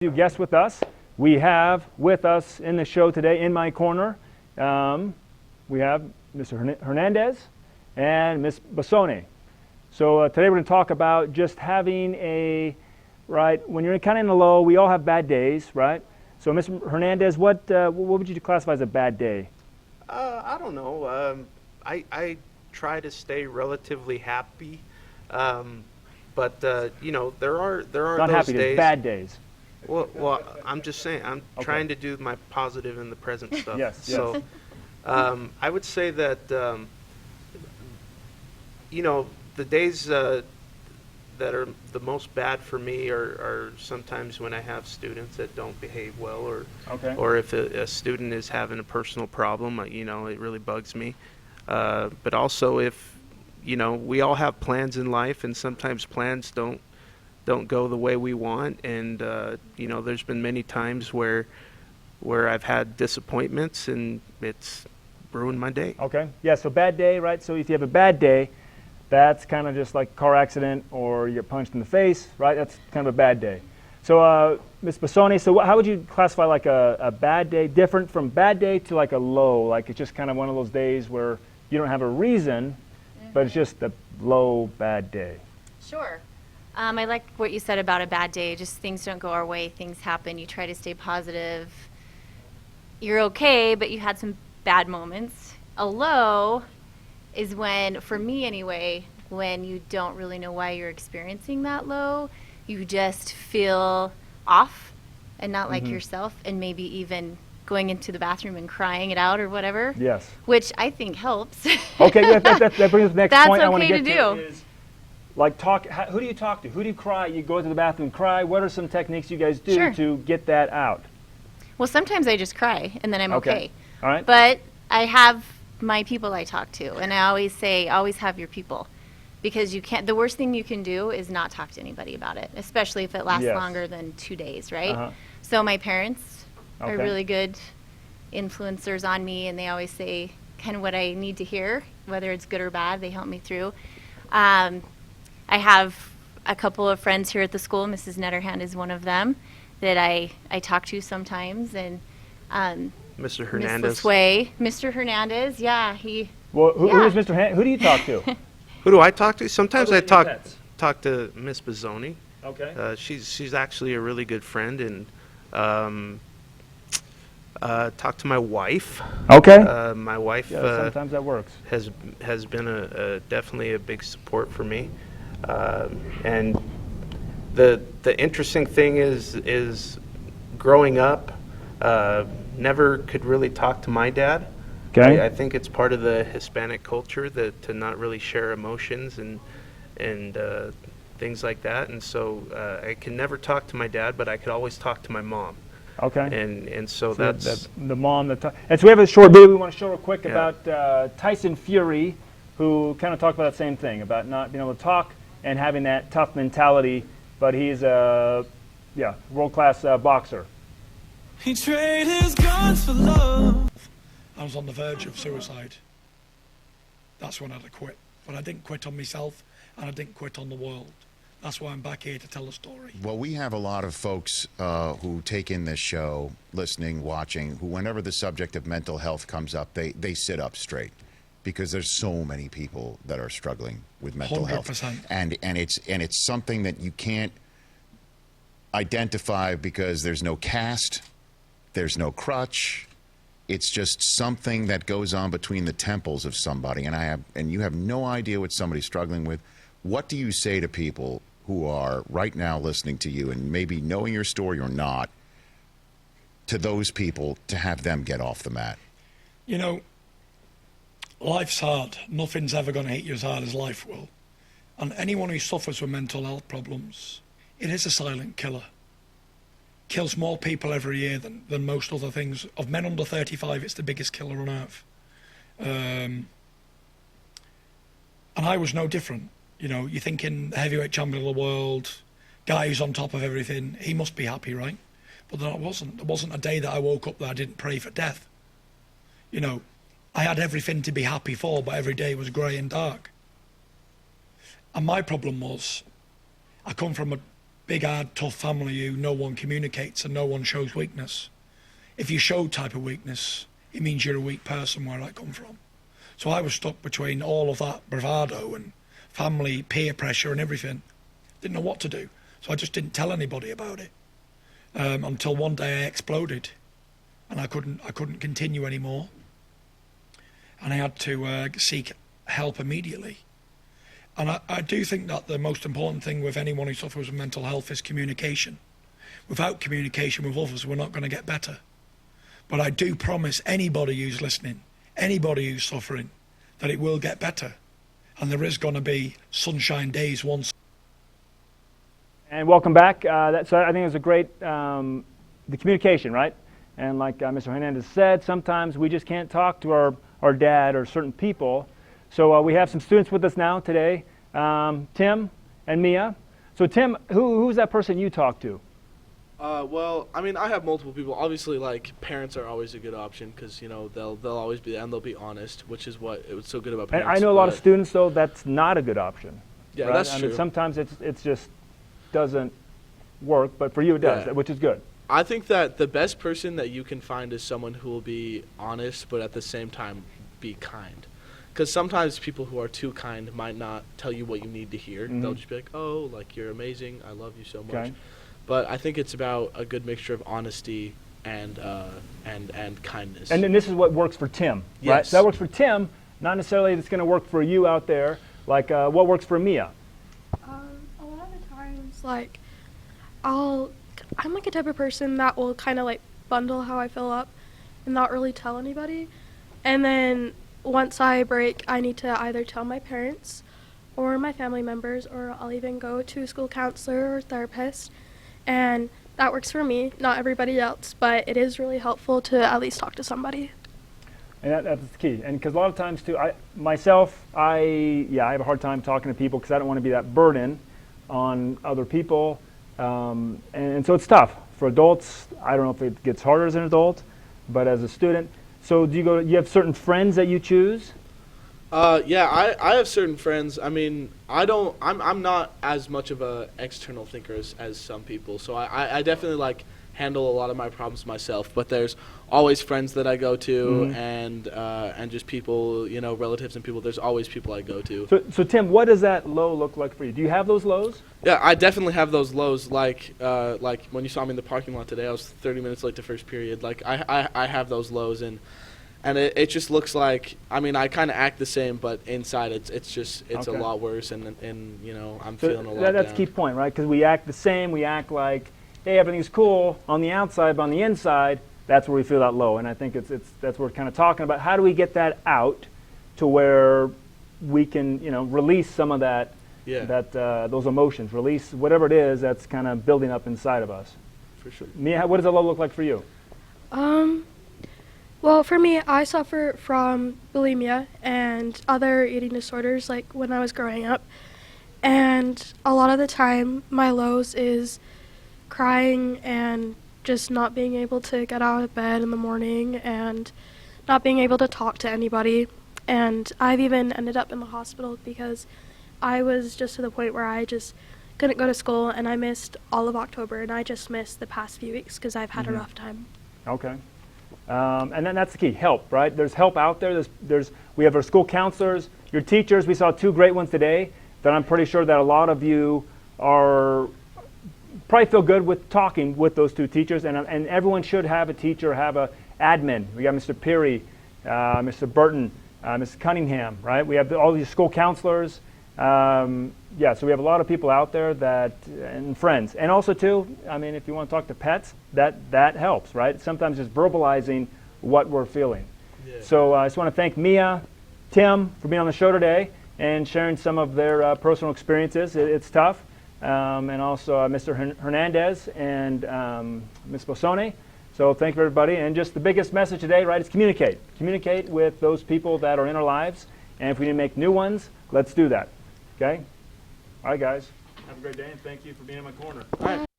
Guests with us. We have with us in the show today, in my corner, we have Mr. Hernandez and Ms. Bassone. So today we're going to talk about just having when you're kind of in the low, we all have bad days, right? So Ms. Hernandez, what would you classify as a bad day? I don't know. I try to stay relatively happy, but there are Not those happy days. Bad days. Well, I'm just saying, I'm Okay. trying to do my positive in the present stuff. Yes. So, I would say that, the days that are the most bad for me are sometimes when I have students that don't behave well, or if a student is having a personal problem, it really bugs me. But also if, we all have plans in life, and sometimes plans don't go the way we want, and there's been many times where I've had disappointments and it's ruined my day. Okay. Yeah, so bad day, right? So if you have a bad day, that's kind of just like a car accident or you get punched in the face, right? That's kind of a bad day. So Ms. Bassone, so how would you classify like a bad day, different from bad day to like a low? Like it's just kind of one of those days where you don't have a reason, but it's just a low, bad day. Sure. I like what you said about a bad day. Just things don't go our way. Things happen. You try to stay positive. You're okay, but you had some bad moments. A low is when, for me anyway, when you don't really know why you're experiencing that low. You just feel off and not like yourself, and maybe even going into the bathroom and crying it out or whatever. Yes. Which I think helps. Okay, that brings us to the next That's point I want to okay get to to. Is, who do you talk to? Who do you cry? You go to the bathroom and cry. What are some techniques you guys do Sure. to get that out? Well, sometimes I just cry and then I'm okay. All right. But I have my people I talk to, and I always say, always have your people, because you can't. The worst thing you can do is not talk to anybody about it, especially if it lasts longer than 2 days, right? So my parents are really good influencers on me, and they always say kind of what I need to hear, whether it's good or bad. They help me through. I have a couple of friends here at the school. Mrs. Netterhand is one of them that I talk to sometimes, and Mr. Hernandez. Mr. Hernandez, yeah, Well, who is Mr. Who do you talk to? Who do I talk to? Sometimes I Other than your talk to Miss Bassone. Okay. She's actually a really good friend, and talk to my wife. Okay. My wife Sometimes that works. has been definitely a big support for me, and the interesting thing is growing up, never could really talk to my dad. Okay. I think it's part of the Hispanic culture to not really share emotions and things like that, and so I can never talk to my dad, but I could always talk to my mom. Okay. And so that's the mom. And so we have a short video we want to show real quick about Tyson Fury, who kind of talked about that same thing, about not being able to talk and having that tough mentality, but he's a world-class boxer. He traded his guns for love. I was on the verge of suicide. That's when I had to quit. But I didn't quit on myself, and I didn't quit on the world. That's why I'm back here to tell a story. Well, we have a lot of folks who take in this show, listening, watching, who whenever the subject of mental health comes up, they sit up straight, because there's so many people that are struggling with mental 100%. health. And it's something that you can't identify because there's no cast, there's no crutch. It's just something that goes on between the temples of somebody, and you have no idea what somebody's struggling with. What do you say to people who are right now listening to you and maybe knowing your story or not, to those people to have them get off the mat? Life's hard. Nothing's ever going to hit you as hard as life will. And anyone who suffers with mental health problems, it is a silent killer. Kills more people every year than most other things. Of men under 35, it's the biggest killer on earth. And I was no different. You're thinking the heavyweight champion of the world, guy who's on top of everything, he must be happy, right? But then I wasn't. There wasn't a day that I woke up that I didn't pray for death. I had everything to be happy for, but every day was grey and dark. And my problem was, I come from a big, hard, tough family who no one communicates and no one shows weakness. If you show type of weakness, it means you're a weak person where I come from. So I was stuck between all of that bravado and family, peer pressure and everything. Didn't know what to do. So I just didn't tell anybody about it until one day I exploded and I couldn't continue anymore. And I had to seek help immediately. And I do think that the most important thing with anyone who suffers with mental health is communication. Without communication with others, we're not going to get better. But I do promise anybody who's listening, anybody who's suffering, that it will get better. And there is going to be sunshine days once. And welcome back. So I think it was a great, the communication, right? And like Mr. Hernandez said, sometimes we just can't talk to our dad or certain people. So we have some students with us now today, Tim and Mia. So Tim, who's that person you talk to? Well, I mean, I have multiple people. Obviously, like, parents are always a good option because, you know, they'll always be there and they'll be honest, which is what it was so good about parents. And I know a lot of students, though, that's not a good option. Yeah, right? that's true. Mean, sometimes it's just doesn't work, but for you it does, which is good. I think that the best person that you can find is someone who will be honest, but at the same time be kind. Because sometimes people who are too kind might not tell you what you need to hear. Mm-hmm. They'll just be like, oh, like, you're amazing. I love you so much. Okay. But I think it's about a good mixture of honesty and kindness. And then this is what works for Tim, yes. Right? So that works for Tim. Not necessarily it's going to work for you out there. Like, what works for Mia? A lot of the times, like, I'm like a type of person that will kind of like bundle how I feel up and not really tell anybody. And then once I break, I need to either tell my parents or my family members, or I'll even go to a school counselor or therapist. And that works for me, not everybody else, but it is really helpful to at least talk to somebody. And that's the key. And because a lot of times too, I have a hard time talking to people because I don't want to be that burden on other people. And so it's tough. For adults, I don't know if it gets harder as an adult, but as a student. So you have certain friends that you choose? Yeah, I have certain friends. I mean, I'm not as much of a external thinker as some people. So I definitely like handle a lot of my problems myself, but there's always friends that I go to, and just people, you know, relatives and people. There's always people I go to. So Tim, what does that low look like for you? Do you have those lows? Yeah, I definitely have those lows. Like when you saw me in the parking lot today, I was 30 minutes late to first period. Like I have those lows, and it just looks like, I mean, I kind of act the same, but inside it's okay. A lot worse, and you know, I'm feeling a lot That's down. the key point, right? Because we act the same. We act like, hey, everything's cool on the outside, but on the inside, that's where we feel that low. And I think that's what we're kind of talking about. How do we get that out to where we can, you know, release some of that, those emotions, release whatever it is that's kind of building up inside of us. For sure. Mia, what does that low look like for you? Well, for me, I suffer from bulimia and other eating disorders, like when I was growing up. And a lot of the time, my lows is crying and just not being able to get out of bed in the morning and not being able to talk to anybody. And I've even ended up in the hospital because I was just to the point where I just couldn't go to school, and I missed all of October, and I just missed the past few weeks because I've had a rough time. Okay. And then that's the key, help, right? There's help out there. We have our school counselors, your teachers. We saw 2 great ones today that I'm pretty sure that a lot of you probably feel good with talking with those 2 teachers, and everyone should have a teacher, have a admin. We got Mr. Peary, Mr. Burton, Mrs. Cunningham, right? We have all these school counselors. So we have a lot of people out there and friends. And also too, I mean, if you want to talk to pets, that helps, right? Sometimes just verbalizing what we're feeling. Yeah. So I just want to thank Mia, Tim for being on the show today and sharing some of their personal experiences. It's tough. And also Mr. Hernandez and Ms. Bosone. So thank you, everybody. And just the biggest message today, right, is communicate. Communicate with those people that are in our lives. And if we need to make new ones, let's do that. Okay? All right, guys. Have a great day, and thank you for being in my corner. All right.